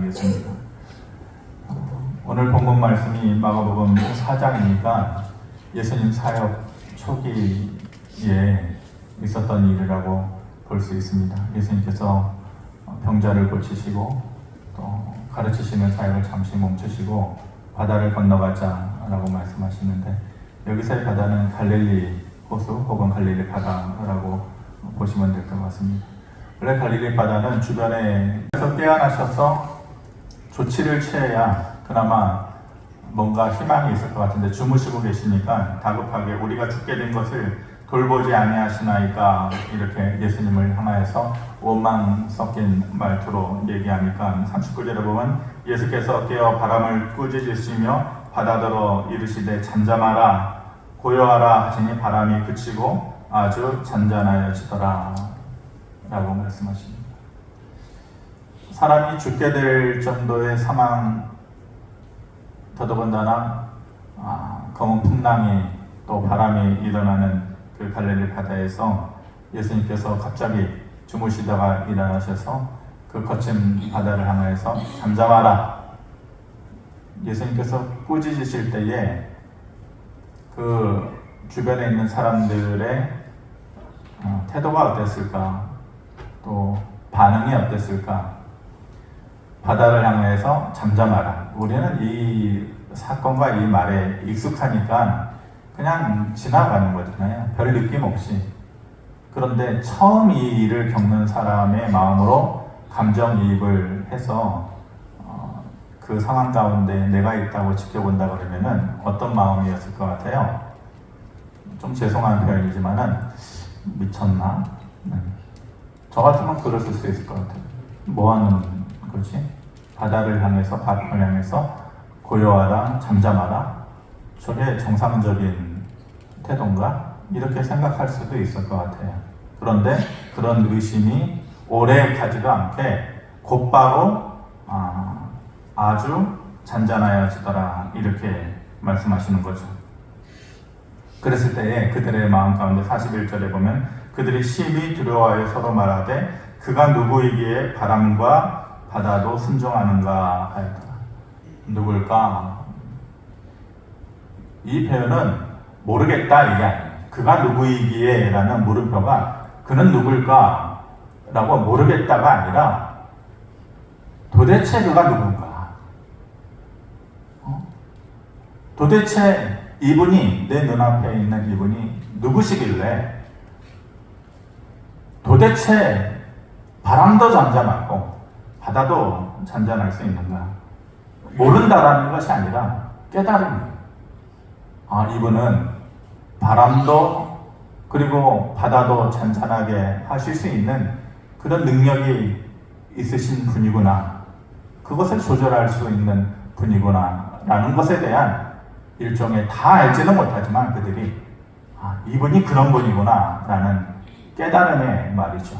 나누겠습니다. 오늘 본문 말씀이 마가복음 4장이니까 예수님 사역 초기에 있었던 일이라고 볼 수 있습니다. 예수님께서 병자를 고치시고 또 가르치시는 사역을 잠시 멈추시고 바다를 건너가자라고 말씀하시는데, 여기서의 바다는 갈릴리 호수 혹은 갈릴리 바다라고 보시면 될 것 같습니다. 원래 갈릴리 바다는 주변에서 깨어나셔서 조치를 취해야 그나마 뭔가 희망이 있을 것 같은데, 주무시고 계시니까 다급하게 우리가 죽게 된 것을 돌보지 아니하시나이까 이렇게 예수님을 향하여서 원망 섞인 말투로 얘기하니까 39절에 보면 예수께서 깨어 바람을 꾸짖으시며 바다더러 이르시되 잠잠하라 고요하라 하시니 바람이 그치고 아주 잔잔하여지더라 라고 말씀하십니다. 사람이 죽게 될 정도의 상황, 더더군다나 검은 풍랑이 또 바람이 일어나는 그 갈릴리 바다에서 예수님께서 갑자기 주무시다가 일어나셔서 그 거친 바다를 향해서 잠잠하라. 예수님께서 꾸짖으실 때에 그 주변에 있는 사람들의 태도가 어땠을까, 또 반응이 어땠을까. 바다를 향해서 잠잠하라. 우리는 이 사건과 이 말에 익숙하니까 그냥 지나가는 거잖아요. 별 느낌 없이. 그런데 처음 이 일을 겪는 사람의 마음으로 감정이입을 해서 그 상황 가운데 내가 있다고 지켜본다 그러면은 어떤 마음이었을 것 같아요? 좀 죄송한 표현이지만은 미쳤나? 저 같으면 그랬을 수 있을 것 같아요. 뭐 하는 거지? 바다를 향해서, 바람을 향해서 고요하라, 잠잠하라? 저게 정상적인 태도인가? 이렇게 생각할 수도 있을 것 같아요. 그런데 그런 의심이 오래 가지도 않게 곧바로 아주 잔잔하여지더라 이렇게 말씀하시는 거죠. 그랬을 때에 그들의 마음 가운데 41절에 보면 그들이 심히 두려워하여 서로 말하되 그가 누구이기에 바람과 바다도 순종하는가 하였더라. 누굴까? 이 표현은 모르겠다 이게 아니에요. 그가 누구이기에 라는 물음표가 그는 누굴까? 라고 모르겠다가 아니라 도대체 그가 누군가? 도대체 이분이, 내 눈앞에 있는 이분이 누구시길래 도대체 바람도 잠잠하고 바다도 잔잔할 수 있는가? 모른다라는 것이 아니라 깨달음이에요. 이분은 바람도 그리고 바다도 잔잔하게 하실 수 있는 그런 능력이 있으신 분이구나. 그것을 조절할 수 있는 분이구나 라는 것에 대한 일종의, 다 알지는 못하지만 그들이 이분이 그런 분이구나 라는 깨달음의 말이죠.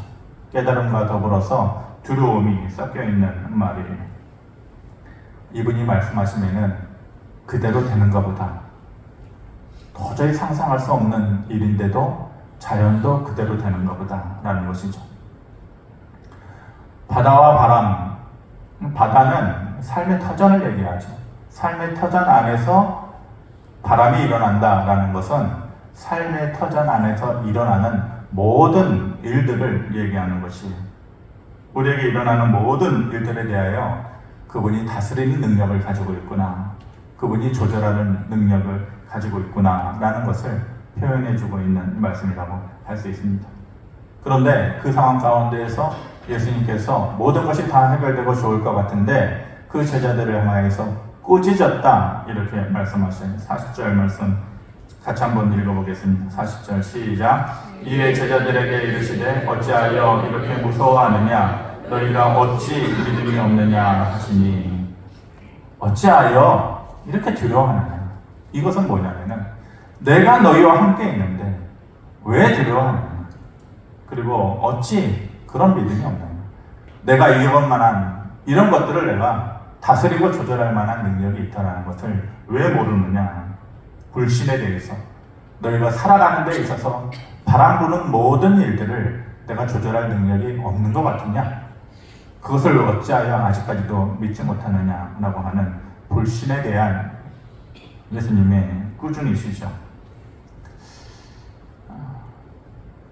깨달음과 더불어서 두려움이 섞여 있는 말이에요. 이분이 말씀하시면은 그대로 되는가 보다. 도저히 상상할 수 없는 일인데도 자연도 그대로 되는가 보다 라는 것이죠. 바다와 바람, 바다는 삶의 터전을 얘기하죠. 삶의 터전 안에서 바람이 일어난다라는 것은 삶의 터전 안에서 일어나는 모든 일들을 얘기하는 것이에요. 우리에게 일어나는 모든 일들에 대하여 그분이 다스리는 능력을 가지고 있구나, 그분이 조절하는 능력을 가지고 있구나 라는 것을 표현해주고 있는 말씀이라고 할 수 있습니다. 그런데 그 상황 가운데에서 예수님께서 모든 것이 다 해결되고 좋을 것 같은데 그 제자들을 향하여서 꾸짖었다 이렇게 말씀하셔요. 40절 말씀 같이 한번 읽어보겠습니다. 40절 시작. 이에 제자들에게 이르시되 어찌하여 이렇게 무서워하느냐? 너희가 어찌 믿음이 없느냐 하시니. 어찌하여 이렇게 두려워하느냐? 이것은 뭐냐면은 내가 너희와 함께 있는데 왜 두려워하느냐? 그리고 어찌 그런 믿음이 없느냐? 내가 이럴 만한 이런 것들을 내가 다스리고 조절할 만한 능력이 있다는 것을 왜 모르느냐? 불신에 대해서 너희가 살아가는 데 있어서 바람 부는 모든 일들을 내가 조절할 능력이 없는 것 같으냐? 그것을 어찌하여 아직까지도 믿지 못하느냐라고 하는 불신에 대한 예수님의 꾸준히시죠.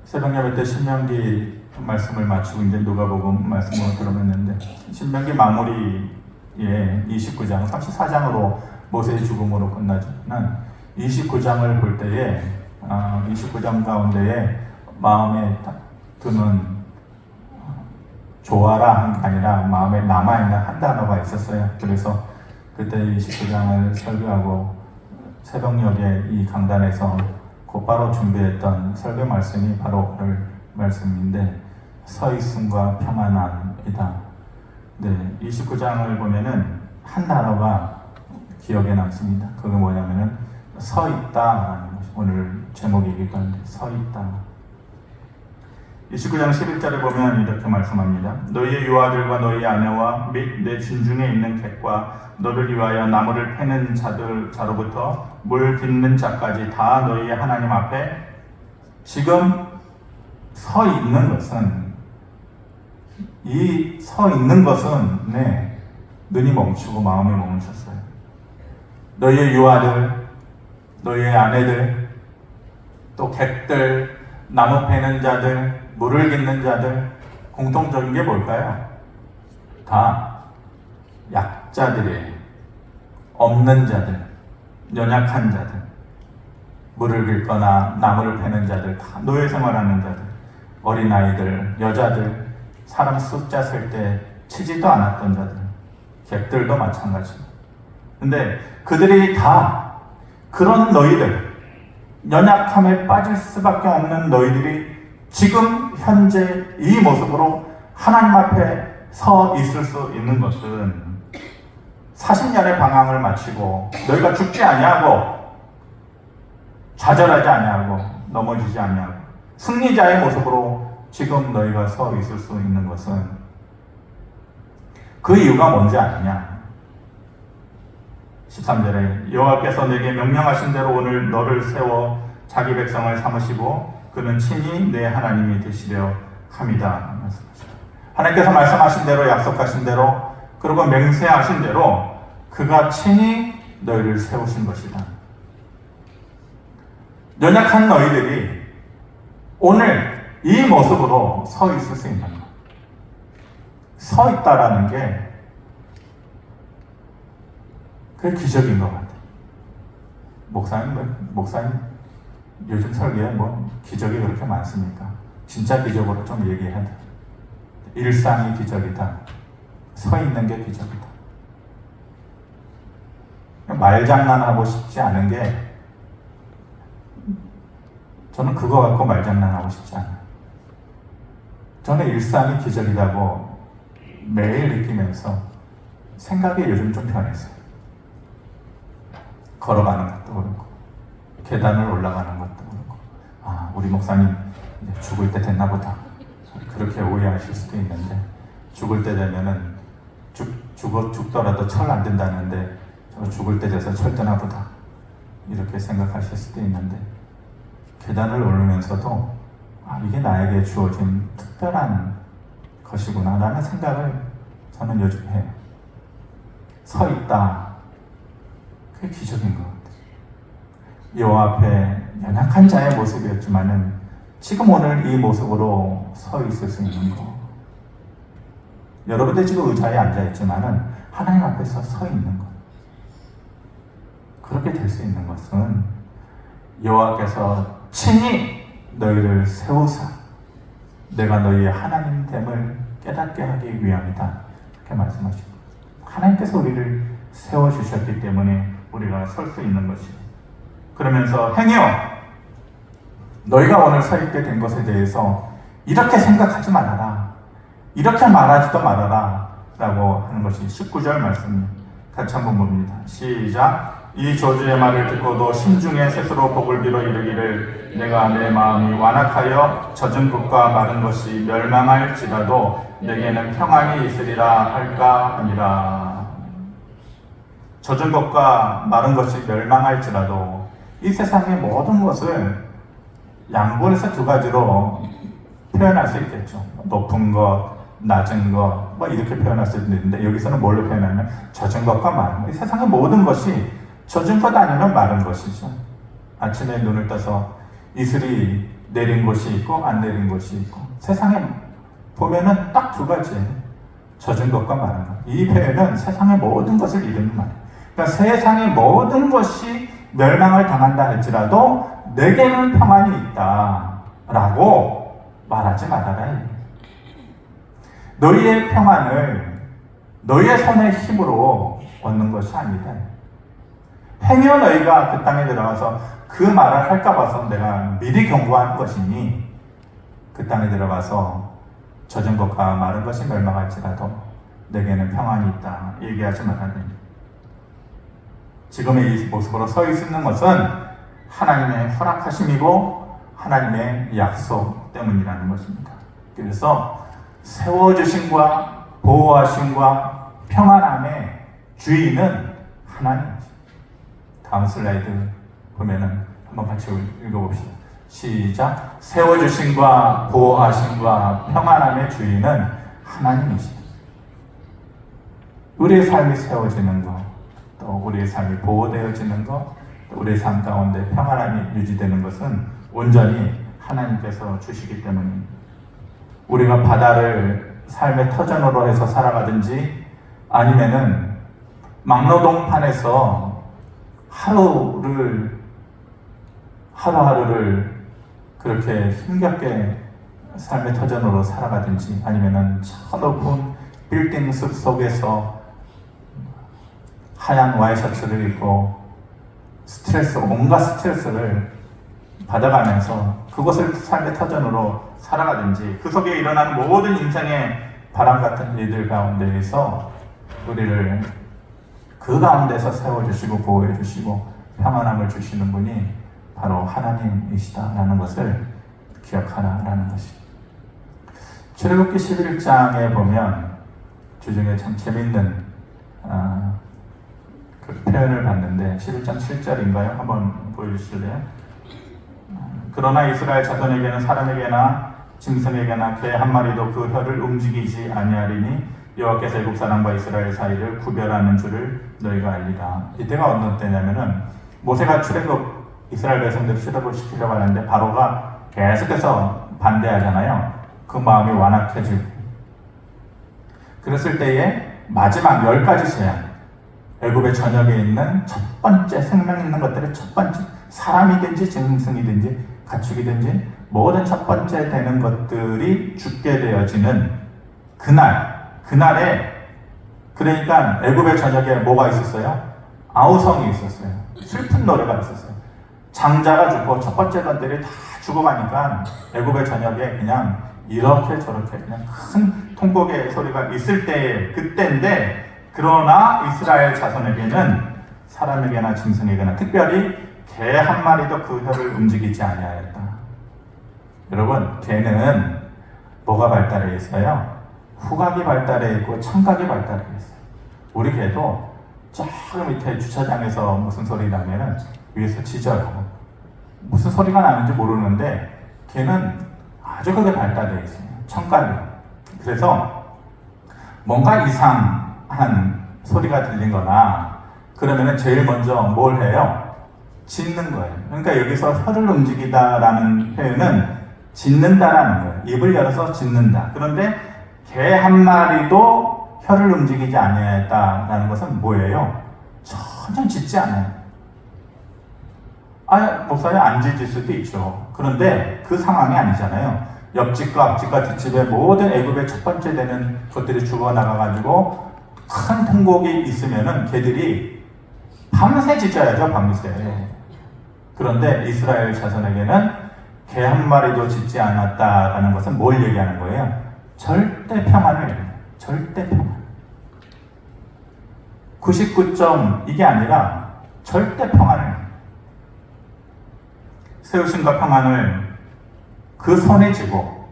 새벽 예배 때 신명기 말씀을 마치고 이제 누가복음 말씀을 들어봤는데, 신명기 마무리에 29장, 34장으로 모세의 죽음으로 끝나지만 29장을 볼 때에 29장 가운데에 마음에 드는 좋아라 한 게 아니라 마음에 남아있는 한 단어가 있었어요. 그래서 그때 29장을 설교하고 새벽녘에 이 강단에서 곧바로 준비했던 설교 말씀이 바로 오늘 말씀인데, 서있음과 평안함이다. 네, 29장을 보면은 한 단어가 기억에 남습니다. 그게 뭐냐면은 서있다라는 것이 오늘 제목이기도 한데, 서있다. 29장 11절에 보면 이렇게 말씀합니다. 너희의 유아들과 너희의 아내와 및 내 진중에 있는 객과 너를 위하여 나무를 패는 자로부터 물 빚는 자까지 다 너희의 하나님 앞에 지금 서 있는 것은, 이 서 있는 것은 눈이 멈추고 마음이 멈췄어요. 너희의 유아들, 너희의 아내들, 또 객들, 나무 패는 자들, 물을 깃는 자들, 공통적인 게 뭘까요? 다 약자들이에요. 없는 자들, 연약한 자들, 물을 깃거나 나무를 패는 자들, 다 노예 생활하는 자들, 어린아이들, 여자들, 사람 숫자 셀 때 치지도 않았던 자들, 객들도 마찬가지입니다. 근데 그들이 다 그런 너희들, 연약함에 빠질 수밖에 없는 너희들이 지금 현재 이 모습으로 하나님 앞에 서 있을 수 있는 것은 40년의 방황을 마치고 너희가 죽지 아니하고 좌절하지 아니하고 넘어지지 아니하고 승리자의 모습으로 지금 너희가 서 있을 수 있는 것은 그 이유가 뭔지 아느냐? 13절에 여호와께서 내게 명령하신 대로 오늘 너를 세워 자기 백성을 삼으시고 그는 친히 내 하나님이 되시려 함이다. 하나님께서 말씀하신 대로, 약속하신 대로, 그리고 맹세하신 대로 그가 친히 너희를 세우신 것이다. 연약한 너희들이 오늘 이 모습으로 서 있을 수 있는 것, 서 있다라는 게 그게 기적인 것 같아요. 목사님 요즘 설교에 기적이 그렇게 많습니까? 진짜 기적으로 좀 얘기해야 돼. 일상이 기적이다. 서 있는 게 기적이다. 말장난하고 싶지 않은 게, 저는 그거 갖고 말장난하고 싶지 않아요. 저는 일상이 기적이라고 매일 느끼면서 생각이 요즘 좀 변했어요. 걸어가는 것도 그렇고 계단을 올라가는 것도 그렇고, 우리 목사님 이제 죽을 때 됐나 보다, 그렇게 오해하실 수도 있는데, 죽을 때 되면은 죽더라도 철 안 든다는데 저 죽을 때 돼서 철 드나 보다, 이렇게 생각하실 수도 있는데, 계단을 오르면서도 이게 나에게 주어진 특별한 것이구나 라는 생각을 저는 요즘 해요. 서 있다, 그게 기적인 것 같아요. 여호와 앞에 연약한 자의 모습이었지만은 지금 오늘 이 모습으로 서 있을 수 있는 거, 여러분들 지금 의자에 앉아있지만은 하나님 앞에서 서 있는 것, 그렇게 될 수 있는 것은 여호와께서 친히 너희를 세우사 내가 너희의 하나님됨을 깨닫게 하기 위함이다, 이렇게 말씀하십니다. 하나님께서 우리를 세워주셨기 때문에 우리가 설 수 있는 것이에요. 그러면서 행여 너희가 오늘 서 있게 된 것에 대해서 이렇게 생각하지 말아라, 이렇게 말하지도 말아라 라고 하는 것이 19절 말씀입니다. 같이 한번 봅니다. 시작. 이 저주의 말을 듣고도 심중에 스스로 복을 빌어 이르기를 내가 내 마음이 완악하여 젖은 것과 마른 것이 멸망할지라도 내게는 평안이 있으리라 할까 하니라. 젖은 것과 마른 것이 멸망할지라도, 이 세상의 모든 것을 양분해서 두 가지로 표현할 수 있겠죠. 높은 것, 낮은 것, 뭐 이렇게 표현할 수도 있는데 여기서는 뭘로 표현하면 젖은 것과 마른 것. 세상의 모든 것이 젖은 것 아니면 마른 것이죠. 아침에 눈을 떠서 이슬이 내린 곳이 있고 안 내린 곳이 있고 세상에 보면은 딱 두 가지예요. 젖은 것과 마른 것. 이 표현은 세상의 모든 것을 이루는 말이에요. 그러니까 세상의 모든 것이 멸망을 당한다 할지라도 내게는 평안이 있다 라고 말하지 말아라. 너희의 평안을 너희의 손의 힘으로 얻는 것이 아니다. 행여 너희가 그 땅에 들어가서 그 말을 할까 봐서 내가 미리 경고하는 것이니 그 땅에 들어가서 젖은 것과 마른 것이 멸망할지라도 내게는 평안이 있다 얘기하지 말아라. 지금의 이 모습으로 서 있는 것은 하나님의 허락하심이고 하나님의 약속 때문이라는 것입니다. 그래서 세워주심과 보호하심과 평안함의 주인은 하나님이죠. 다음 슬라이드 보면은 한번 같이 읽어봅시다. 시작. 세워주심과 보호하심과 평안함의 주인은 하나님이시다. 우리의 삶이 세워지는 것, 또 우리의 삶이 보호되어지는 것, 또 우리의 삶 가운데 평안함이 유지되는 것은 온전히 하나님께서 주시기 때문입니다. 우리가 바다를 삶의 터전으로 해서 살아가든지 아니면은 막노동판에서 하루하루를 그렇게 힘겹게 삶의 터전으로 살아가든지 아니면은 저 높은 빌딩 숲 속에서 하얀 와이셔츠를 입고 온갖 스트레스를 받아가면서 그것을 삶의 터전으로 살아가든지 그 속에 일어나는 모든 인생의 바람 같은 일들 가운데에서 우리를 그 가운데서 세워주시고 보호해주시고 평안함을 주시는 분이 바로 하나님이시다라는 것을 기억하라라는 것입니다. 출애굽기 11장에 보면 주중에 참 재밌는 그 표현을 봤는데 11장 7절인가요? 한번 보여주실래요? 그러나 이스라엘 자손에게는 사람에게나 짐승에게나 개 한 마리도 그 혀를 움직이지 아니하리니 여호와께서 애굽 사람과 이스라엘 사이를 구별하는 줄을 너희가 알리라. 이때가 어느 때냐면은 모세가 이스라엘 백성들을 출애굽을 시키려고 하는데 바로가 계속해서 반대하잖아요. 그 마음이 완악해지고 그랬을 때에 마지막 10가지 제안, 애굽의 전역에 있는 첫 번째 생명 있는 것들의 첫 번째 사람이든지 짐승이든지 가축이든지 모든 첫 번째 되는 것들이 죽게 되어지는 그날에 그러니까 애굽의 전역에 뭐가 있었어요? 아우성이 있었어요. 슬픈 노래가 있었어요. 장자가 죽고 첫 번째 것들이 다 죽어가니까 애굽의 전역에 그냥 이렇게 저렇게 그냥 큰 통곡의 소리가 있을 때 그때인데 그러나 이스라엘 자손에게는 사람에게나 짐승에게나 특별히 개 한 마리도 그 혀를 움직이지 아니하였다. 여러분 개는 뭐가 발달해 있어요? 후각이 발달해 있고 청각이 발달해 있어요. 우리 개도 저 밑에 주차장에서 무슨 소리 나면은 위에서 짖어요. 무슨 소리가 나는지 모르는데 개는 아주 크게 발달되어 있어요. 청각이. 그래서 뭔가 이상한 소리가 들리거나 그러면은 제일 먼저 뭘 해요? 짖는 거예요. 그러니까 여기서 혀를 움직이다라는 표현은 짖는다라는 거예요. 입을 열어서 짖는다. 그런데 개 한 마리도 혀를 움직이지 아니하였다라는 것은 뭐예요? 전혀 짖지 않아요. 목사님 안 짖을 수도 있죠. 그런데 그 상황이 아니잖아요. 옆집과 앞집과 뒷집에 모든 애굽의 첫 번째 되는 것들이 죽어나가가지고 큰 통곡이 있으면은 개들이 밤새 짖어야죠, 밤새. 그런데 이스라엘 자손에게는 개 한 마리도 짖지 않았다라는 것은 뭘 얘기하는 거예요? 절대 평안을 얘기해요. 절대 평안. 99점 이게 아니라 절대 평안을 세우심과 평안을 그 손에 쥐고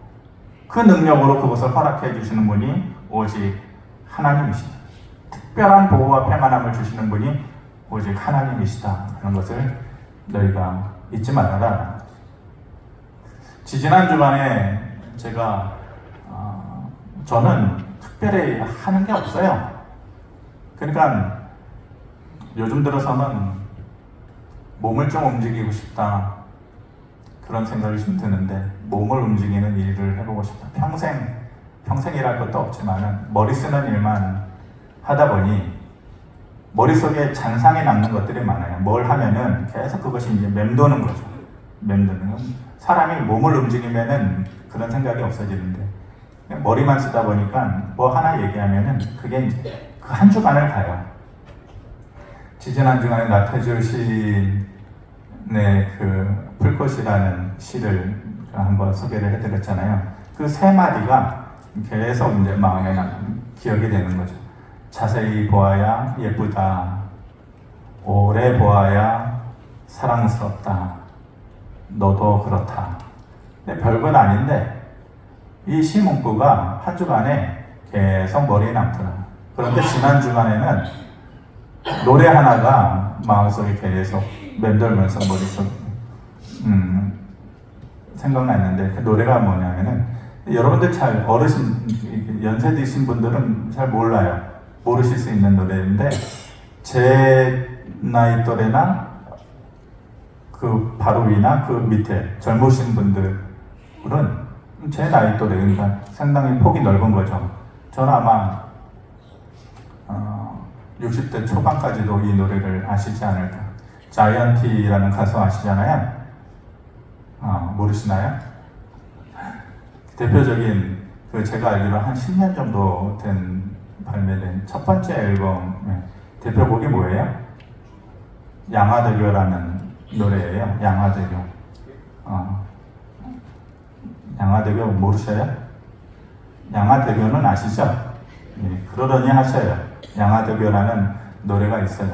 그 능력으로 그것을 허락해 주시는 분이 오직 하나님이시다. 특별한 보호와 평안함을 주시는 분이 오직 하나님이시다 하는 것을 너희가 잊지 말아라. 지지난 주간에 제가 저는 특별히 하는 게 없어요. 그러니까 요즘 들어서는 몸을 좀 움직이고 싶다, 그런 생각이 좀 드는데, 몸을 움직이는 일을 해보고 싶다. 평생이랄 것도 없지만 머리 쓰는 일만 하다 보니 머릿속에 잔상이 남는 것들이 많아요. 뭘 하면은 계속 그것이 이제 맴도는 거죠. 맴도는. 사람이 몸을 움직이면은 그런 생각이 없어지는데, 머리만 쓰다 보니까 뭐 하나 얘기하면은 그게 이제 그 한 주간을 가요. 지난 주간에 나태주 시인의 그 풀꽃이라는 시를 한번 소개를 해드렸잖아요. 그 세 마디가 계속 이제 마음에 기억이 되는 거죠. 자세히 보아야 예쁘다, 오래 보아야 사랑스럽다, 너도 그렇다. 근데 별건 아닌데 이 시 문구가 한 주간에 계속 머리에 남더라. 그런데 지난 주간에는 노래 하나가 마음속에 계속 맴돌면서 머릿속에 생각났는데, 그 노래가 뭐냐면은, 여러분들 잘 어르신 연세 드신 분들은 잘 몰라요. 모르실 수 있는 노래인데, 제 나이 또래나 그 바로 위나 그 밑에 젊으신 분들은 제 나이 또래, 그러니까 상당히 폭이 넓은 거죠. 저는 아마 60대 초반까지도 이 노래를 아시지 않을까. 자이언티라는 가수 아시잖아요? 모르시나요? 대표적인, 제가 알기로 한 10년 정도 된 발매된 첫 번째 앨범의 대표곡이 뭐예요? 양화대교라는 노래예요. 양화대교. 양화대교 모르셔요? 양화대교는 아시죠? 예, 그러려니 하셔요. 양화대교라는 노래가 있어요.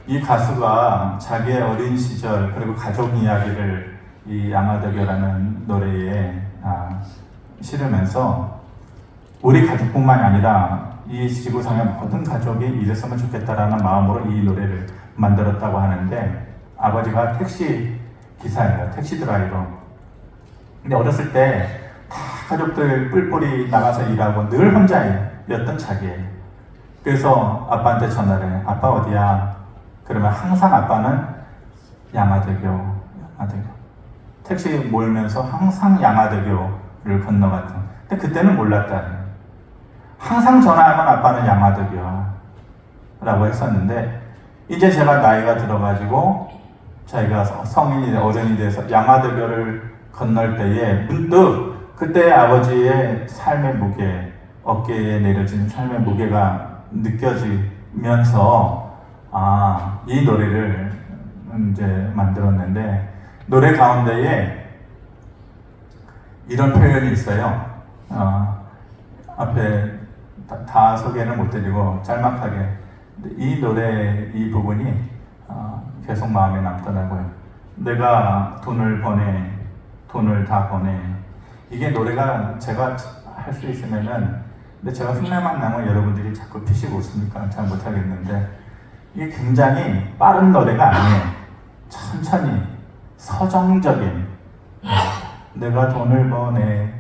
이 가수가 자기의 어린 시절 그리고 가족 이야기를 이 양화대교라는 노래에 실으면서 우리 가족뿐만이 아니라 이 지구상의 모든 가족이 이랬으면 좋겠다라는 마음으로 이 노래를 만들었다고 하는데, 아버지가 택시 기사예요. 택시 드라이버. 근데 어렸을 때 다 가족들 뿔뿔이 나가서 일하고 늘 혼자였던 자기예요. 그래서 아빠한테 전화를 해요. 아빠 어디야? 그러면 항상 아빠는 양화대교. 택시 몰면서 항상 양화대교를 건너갔던. 근데 그때는 몰랐다. 항상 전화하면 아빠는 양화대교야 라고 했었는데, 이제 제가 나이가 들어가지고 자기가 성인이 어른이 돼서 양화대교를 건널 때에 문득 그때 아버지의 삶의 무게, 어깨에 내려진 삶의 무게가 느껴지면서 이 노래를 이제 만들었는데, 노래 가운데에 이런 표현이 있어요. 앞에 다 소개를 못 드리고 짤막하게, 이 노래 이 부분이 계속 마음에 남더라고요. 내가 돈을 버네, 돈을 다 버네. 이게 노래가 제가 할 수 있으면은, 근데 제가 흉내만 나면 여러분들이 자꾸 피시고 웃으니까 잘 못하겠는데, 이게 굉장히 빠른 노래가 아니에요. 천천히 서정적인, 내가 돈을 버네,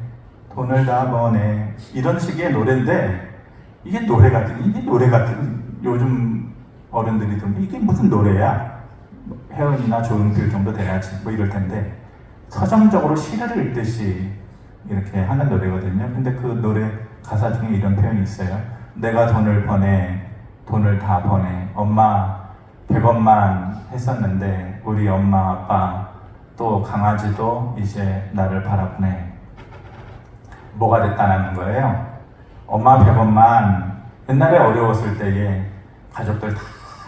돈을 다 버네, 이런 식의 노래인데, 이게 노래 같은 요즘 어른들이 들으면 이게 무슨 노래야? 혜은이나 조용필 정도 돼야지 뭐 이럴 텐데, 서정적으로 시를 읽듯이 이렇게 하는 노래거든요. 근데 그 노래 가사 중에 이런 표현이 있어요. 내가 돈을 버네, 돈을 다 버네. 엄마 100원만 했었는데 우리 엄마 아빠 또 강아지도 이제 나를 바라보네. 뭐가 됐다는 거예요? 엄마 100원만 옛날에 어려웠을 때에 가족들 다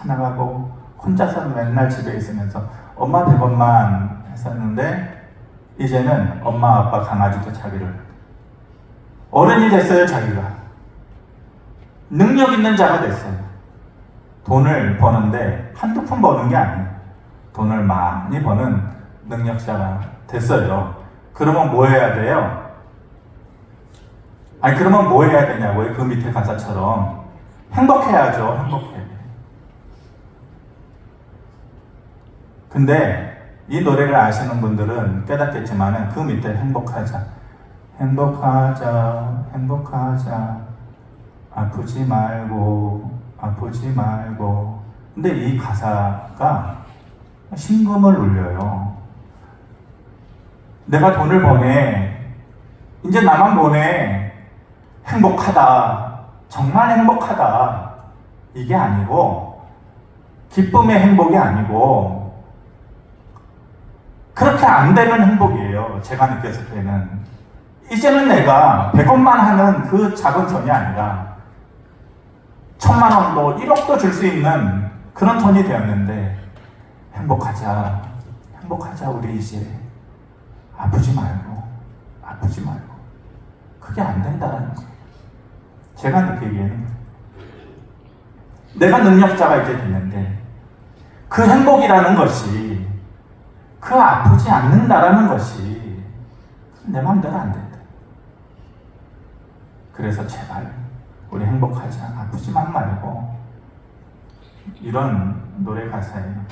나가고 혼자서 맨날 집에 있으면서 엄마 100원만 했었는데, 이제는 엄마 아빠 강아지도 자기를, 어른이 됐어요. 자기가 능력 있는 자가 됐어요. 돈을 버는데 한두 푼 버는 게 아니에요. 돈을 많이 버는 능력자가 됐어요. 그러면 뭐 해야 돼요? 그러면 뭐 해야 되냐고요? 그 밑에 가사처럼 행복해야죠. 행복해. 근데 이 노래를 아시는 분들은 깨닫겠지만 그 밑에 행복하자, 행복하자, 행복하자. 아프지 말고 아프지 말고. 근데 이 가사가 심금을 울려요. 내가 돈을 버네, 이제 나만 보내, 행복하다, 정말 행복하다, 이게 아니고, 기쁨의 행복이 아니고 그렇게 안 되는 행복이에요. 제가 느꼈을 때는 이제는 내가 100원만 하는 그 작은 돈이 아니라 1000만 원도 1억도 줄 수 있는 그런 돈이 되었는데, 행복하자, 행복하자, 우리 이제 아프지 말고 아프지 말고. 그게 안 된다는 거예요. 제가 느끼기에는 내가 능력자가 이제 됐는데 그 행복이라는 것이, 그 아프지 않는다라는 것이 내 마음대로 안 된다. 그래서 제발 우리 행복하자, 아프지만 말고. 이런 노래 가사예요.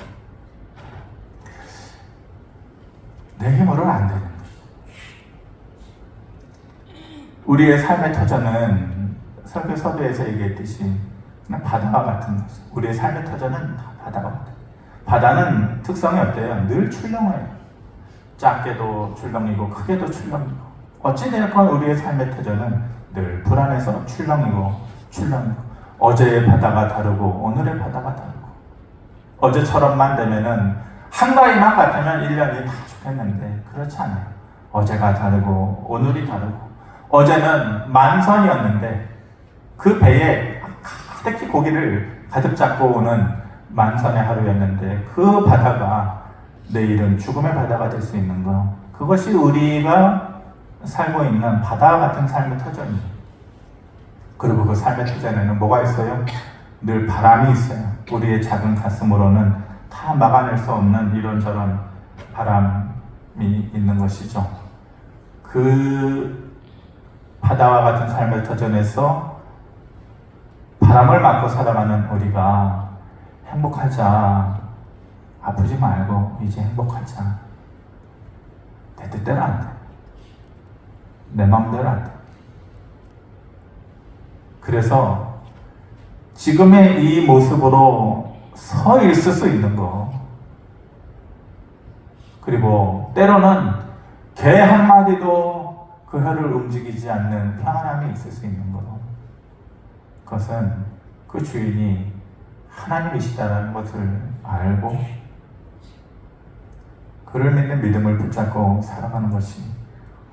내 힘으로는 안 되는 거죠. 우리의 삶의 터전은 설교 서두에서 얘기했듯이 그냥 바다와 같은 거죠. 우리의 삶의 터전은 바다와 같아요. 바다는 특성이 어때요? 늘 출렁해요. 작게도 출렁이고 크게도 출렁이고. 어찌되었건 우리의 삶의 터전은 늘 불안해서 출렁이고 출렁이고. 어제의 바다가 다르고 오늘의 바다가 다르고. 어제처럼만 되면은 한가위만 같으면 1년이 다 좋겠는데 그렇지 않아요. 어제가 다르고 오늘이 다르고. 어제는 만선이었는데 그 배에 가득히 고기를 가득 잡고 오는 만선의 하루였는데 그 바다가 내일은 죽음의 바다가 될 수 있는 거. 그것이 우리가 살고 있는 바다와 같은 삶의 터전이에요. 그리고 그 삶의 터전에는 뭐가 있어요? 늘 바람이 있어요. 우리의 작은 가슴으로는 다 막아낼 수 없는 이런저런 바람이 있는 것이죠. 그 바다와 같은 삶의 터전에서 바람을 맞고 살아가는 우리가 행복하자, 아프지 말고 이제 행복하자. 내 뜻대로 안 돼. 내 마음대로 안 돼. 그래서 지금의 이 모습으로 서 있을 수 있는 거, 그리고 때로는 개 한마디도 그 혀를 움직이지 않는 평안함이 있을 수 있는 거, 그것은 그 주인이 하나님이시다라는 것을 알고 그를 믿는 믿음을 붙잡고 살아가는 것이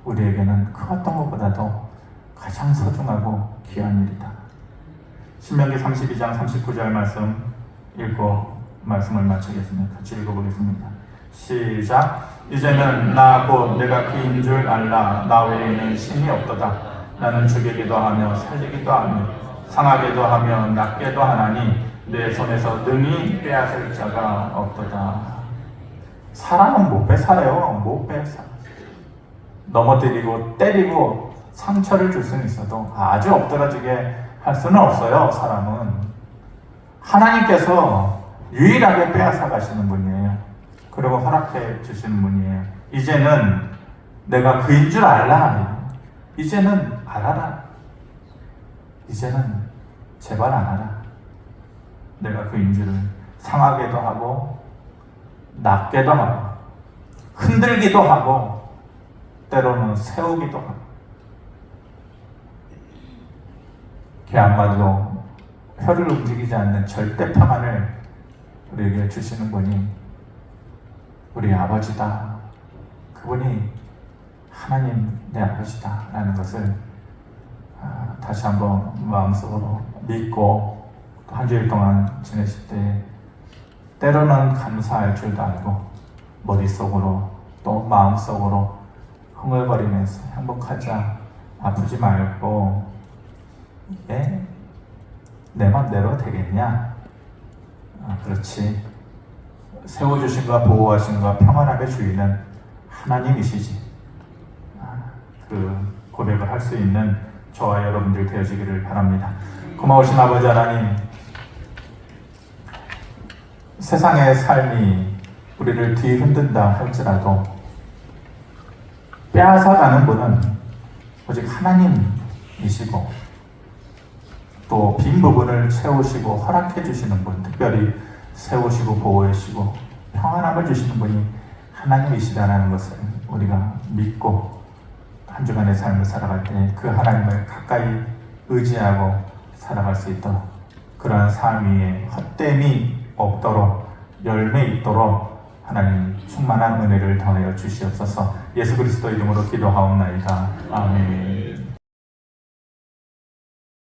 우리에게는 그 어떤 것보다도 가장 소중하고 귀한 일이다. 신명기 32장 39절 말씀 읽고 말씀을 마치겠습니다. 같이 읽어보겠습니다. 시작. 이제는 나 곧 내가 그인 줄 알라. 나 외에는 신이 없도다. 나는 죽이기도 하며 살리기도 하며 상하게도 하며 낫게도 하나니 내 손에서 능히 빼앗을 자가 없도다. 사람은 못 빼살아요. 못 빼살. 넘어뜨리고 때리고 상처를 줄 수는 있어도 아주 엎드러지게 할 수는 없어요. 사람은 하나님께서 유일하게 빼앗아 가시는 분이에요. 그리고 허락해 주시는 분이에요. 이제는 내가 그인 줄 알라. 이제는 알아라. 이제는 제발 알아라. 내가 그인 줄을. 상하게도 하고 낫게도 하고 흔들기도 하고 때로는 세우기도 하고. 개 한마디도 혀를 움직이지 않는 절대 평안을 우리에게 주시는 분이 우리 아버지다. 그분이 하나님 내 아버지다 라는 것을 다시 한번 마음속으로 믿고 한 주일 동안 지내실 때 때로는 감사할 줄도 알고 머릿속으로 또 마음속으로 흥얼거리면서 행복하자, 아프지 말고. 이게 내 맘대로 되겠냐? 그렇지. 세워주신과 보호하신과 평안함의 주인은 하나님이시지. 그 고백을 할 수 있는 저와 여러분들 되어지기를 바랍니다. 고마우신 아버지 하나님, 세상의 삶이 우리를 뒤흔든다 할지라도 빼앗아가는 분은 오직 하나님이시고 또 빈 부분을 채우시고 허락해 주시는 분, 특별히 세우시고 보호해주시고 평안함을 주시는 분이 하나님이시다는 것을 우리가 믿고 한 주간의 삶을 살아갈 때 그 하나님을 가까이 의지하고 살아갈 수 있도록, 그러한 삶 위에 헛됨이 없도록 열매 있도록 하나님 충만한 은혜를 더하여 주시옵소서. 예수 그리스도 이름으로 기도하옵나이다. 아멘.